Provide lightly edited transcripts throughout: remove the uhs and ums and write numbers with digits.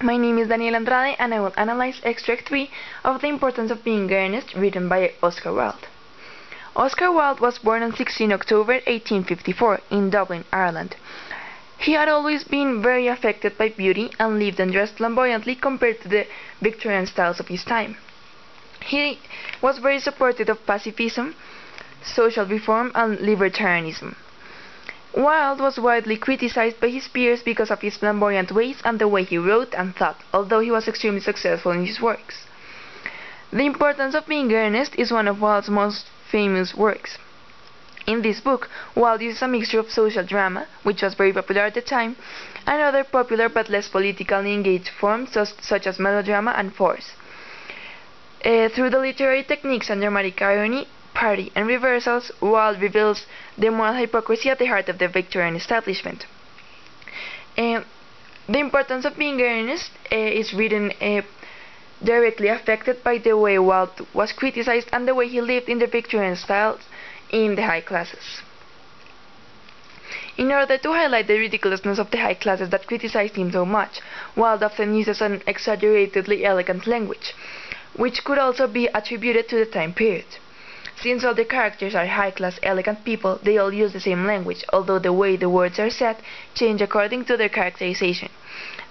My name is Daniela Andrade and I will analyze Extract 3 of The Importance of Being Earnest, written by Oscar Wilde. Oscar Wilde was born on 16 October 1854 in Dublin, Ireland. He had always been very affected by beauty and lived and dressed flamboyantly compared to the Victorian styles of his time. He was very supportive of pacifism, social reform and libertarianism. Wilde was widely criticized by his peers because of his flamboyant ways and the way he wrote and thought, although he was extremely successful in his works. The Importance of Being Earnest is one of Wilde's most famous works. In this book, Wilde uses a mixture of social drama, which was very popular at the time, and other popular but less politically engaged forms such as melodrama and farce. Through the literary techniques and dramatic irony, parody, and reversals, Wilde reveals the moral hypocrisy at the heart of the Victorian establishment. The Importance of Being Earnest is written directly affected by the way Wilde was criticized and the way he lived in the Victorian styles in the high classes. In order to highlight the ridiculousness of the high classes that criticized him so much, Wilde often uses an exaggeratedly elegant language, which could also be attributed to the time period. Since all the characters are high-class, elegant people, they all use the same language, although the way the words are said change according to their characterization.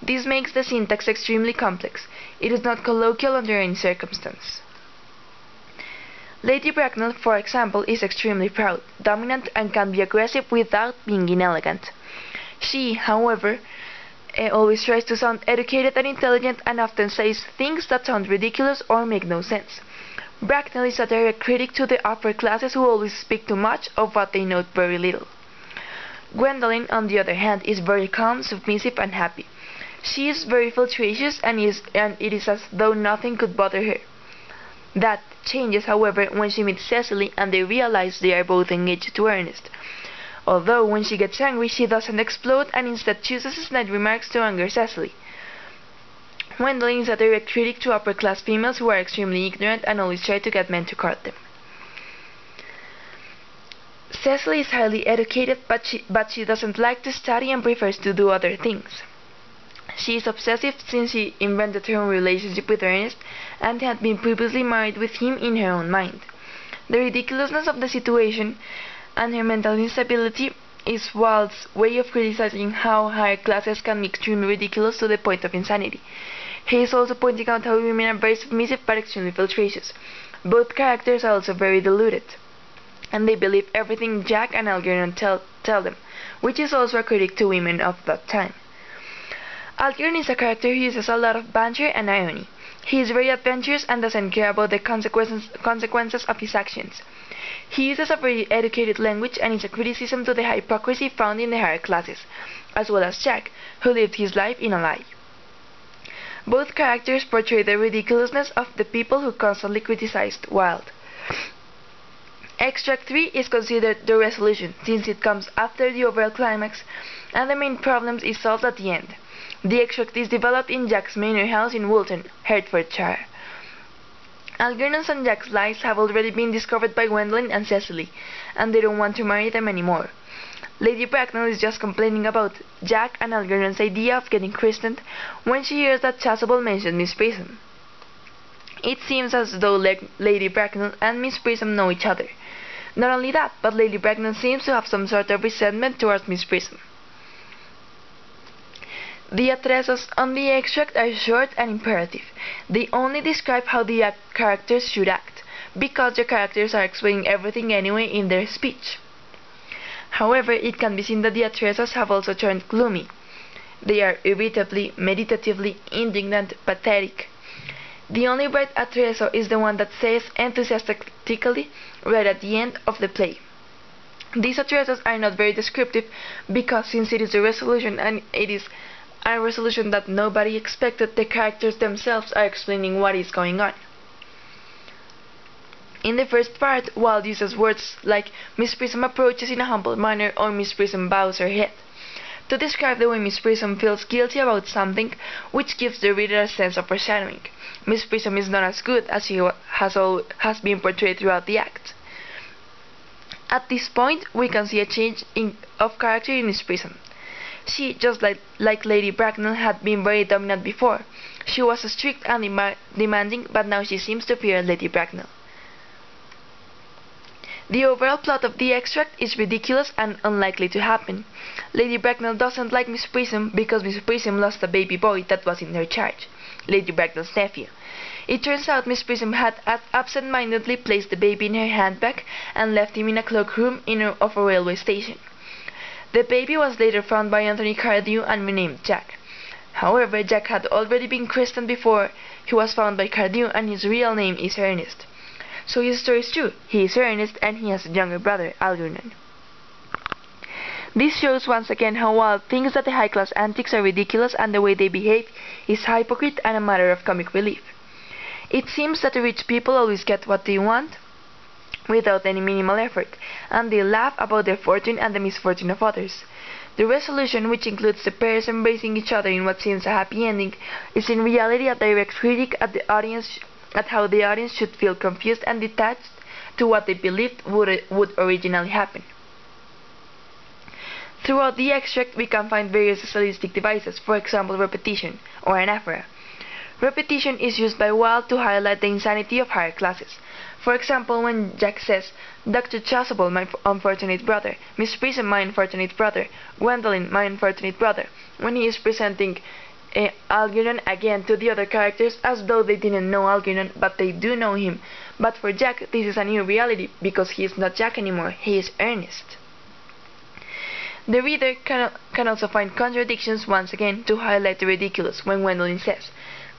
This makes the syntax extremely complex. It is not colloquial under any circumstance. Lady Bracknell, for example, is extremely proud, dominant, and can be aggressive without being inelegant. She, however, always tries to sound educated and intelligent and often says things that sound ridiculous or make no sense. Bracknell is a direct critic to the upper classes who always speak too much of what they know very little. Gwendoline, on the other hand, is very calm, submissive, and happy. She is very flirtatious and it is as though nothing could bother her. That changes, however, when she meets Cecily and they realize they are both engaged to Ernest. Although when she gets angry, she doesn't explode and instead chooses snide remarks to anger Cecily. Gwendoline is a direct critic to upper-class females who are extremely ignorant and always try to get men to court them. Cecily is highly educated, but she doesn't like to study and prefers to do other things. She is obsessive since she invented her own relationship with Ernest and had been previously married with him in her own mind. The ridiculousness of the situation and her mental instability is Wilde's way of criticizing how higher classes can be extremely ridiculous to the point of insanity. He is also pointing out how women are very submissive but extremely flirtatious. Both characters are also very deluded, and they believe everything Jack and Algernon tell them, which is also a critic to women of that time. Algernon is a character who uses a lot of banter and irony. He is very adventurous and doesn't care about the consequences of his actions. He uses a very educated language and is a criticism to the hypocrisy found in the higher classes, as well as Jack, who lived his life in a lie. Both characters portray the ridiculousness of the people who constantly criticized Wilde. Extract 3 is considered the resolution, since it comes after the overall climax, and the main problem is solved at the end. The extract is developed in Jack's manor house in Woolton, Hertfordshire. Algernon's and Jack's lies have already been discovered by Gwendoline and Cecily, and they don't want to marry them anymore. Lady Bracknell is just complaining about Jack and Algernon's idea of getting christened when she hears that Chasuble mentioned Miss Prism. It seems as though Lady Bracknell and Miss Prism know each other. Not only that, but Lady Bracknell seems to have some sort of resentment towards Miss Prism. The addresses on the extract are short and imperative. They only describe how the characters should act, because the characters are explaining everything anyway in their speech. However, it can be seen that the addresses have also turned gloomy. They are irritably, meditatively, indignant, pathetic. The only bright address is the one that says enthusiastically right at the end of the play. These addresses are not very descriptive because since it is a resolution and it is a resolution that nobody expected, the characters themselves are explaining what is going on. In the first part, Wilde uses words like Miss Prism approaches in a humble manner or Miss Prism bows her head to describe the way Miss Prism feels guilty about something, which gives the reader a sense of foreshadowing. Miss Prism is not as good as she has been portrayed throughout the act. At this point, we can see a change of character in Miss Prism. She, just like Lady Bracknell, had been very dominant before. She was strict and demanding, but now she seems to fear Lady Bracknell. The overall plot of the extract is ridiculous and unlikely to happen. Lady Bracknell doesn't like Miss Prism because Miss Prism lost a baby boy that was in her charge, Lady Bracknell's nephew. It turns out Miss Prism had absent-mindedly placed the baby in her handbag and left him in a cloakroom of a railway station. The baby was later found by Anthony Cardew and renamed Jack. However, Jack had already been christened before he was found by Cardew, and his real name is Ernest. So his story is true. He is Ernest, and he has a younger brother, Algernon. This shows once again how Wilde thinks that the high-class antics are ridiculous and the way they behave is hypocrite and a matter of comic relief. It seems that the rich people always get what they want without any minimal effort, and they laugh about their fortune and the misfortune of others. The resolution, which includes the pairs embracing each other in what seems a happy ending, is in reality a direct critique at how the audience should feel confused and detached to what they believed would originally happen. Throughout the extract we can find various stylistic devices, for example repetition, or anaphora. Repetition is used by Wilde to highlight the insanity of higher classes. For example, when Jack says, "Dr. Chasuble, my unfortunate brother," "Miss Prism, my unfortunate brother," "Gwendolen, my unfortunate brother," when he is presenting Algernon again to the other characters as though they didn't know Algernon, but they do know him. But for Jack, this is a new reality, because he is not Jack anymore, he is Ernest. The reader can also find contradictions once again to highlight the ridiculous when Gwendolen says,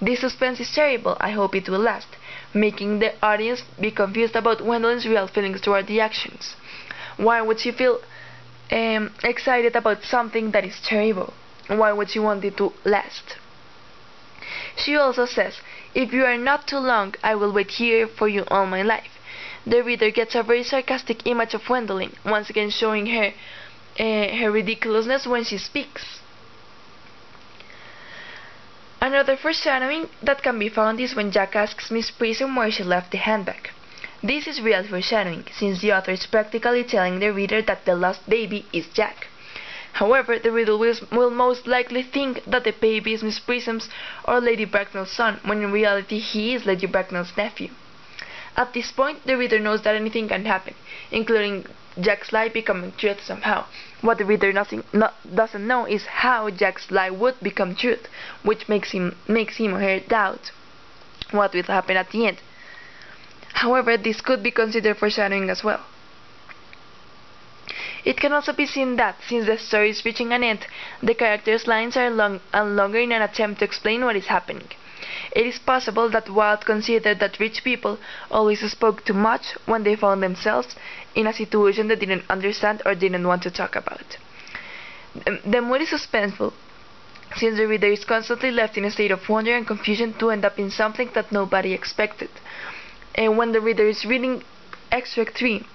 "This suspense is terrible, I hope it will last," making the audience be confused about Gwendolen's real feelings toward the actions. Why would she feel excited about something that is terrible? Why would she want it to last? She also says, "If you are not too long, I will wait here for you all my life." The reader gets a very sarcastic image of Gwendolen, once again showing her ridiculousness when she speaks. Another foreshadowing that can be found is when Jack asks Miss Prism where she left the handbag. This is real foreshadowing, since the author is practically telling the reader that the lost baby is Jack. However, the reader will most likely think that the baby is Miss Prism's or Lady Bracknell's son, when in reality he is Lady Bracknell's nephew. At this point, the reader knows that anything can happen, including Jack's lie becoming truth somehow. What the reader doesn't know is how Jack's lie would become truth, which makes him or her doubt what will happen at the end. However, this could be considered foreshadowing as well. It can also be seen that, since the story is reaching an end, the characters' lines are longer in an attempt to explain what is happening. It is possible that Wilde considered that rich people always spoke too much when they found themselves in a situation they didn't understand or didn't want to talk about. The mood is suspenseful, since the reader is constantly left in a state of wonder and confusion to end up in something that nobody expected. And when the reader is reading Extract 3,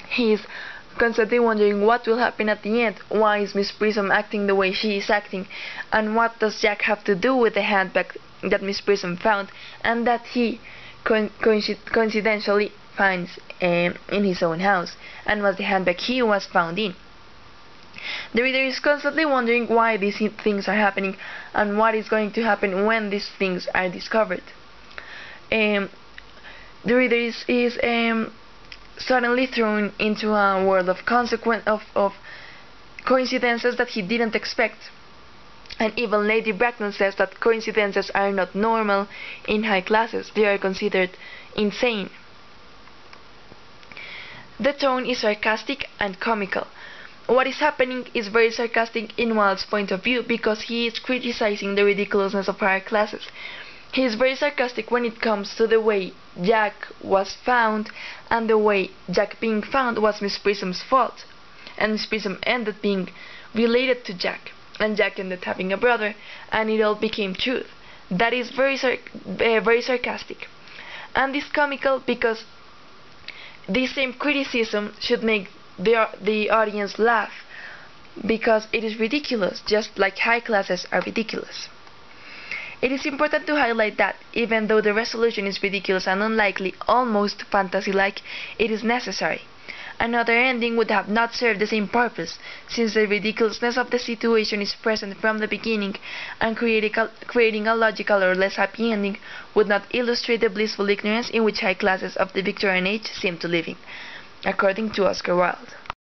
he is constantly wondering what will happen at the end. Why is Miss Prism acting the way she is acting, and what does Jack have to do with the handbag that Miss Prism found and that he coincidentally finds in his own house, and was the handbag he was found in. The reader is constantly wondering why these things are happening and what is going to happen when these things are discovered. The reader is suddenly thrown into a world of coincidences that he didn't expect. And even Lady Bracknell says that coincidences are not normal in high classes, they are considered insane. The tone is sarcastic and comical. What is happening is very sarcastic in Wilde's point of view, because he is criticizing the ridiculousness of higher classes. He is very sarcastic when it comes to the way Jack was found, and the way Jack being found was Miss Prism's fault, and Miss Prism ended being related to Jack, and Jack ended having a brother, and it all became truth. That is very sarcastic, and is comical because this same criticism should make the audience laugh, because it is ridiculous, just like high classes are ridiculous. It is important to highlight that, even though the resolution is ridiculous and unlikely, almost fantasy-like, it is necessary. Another ending would have not served the same purpose, since the ridiculousness of the situation is present from the beginning, and creating a logical or less happy ending would not illustrate the blissful ignorance in which high classes of the Victorian age seemed to live in, according to Oscar Wilde.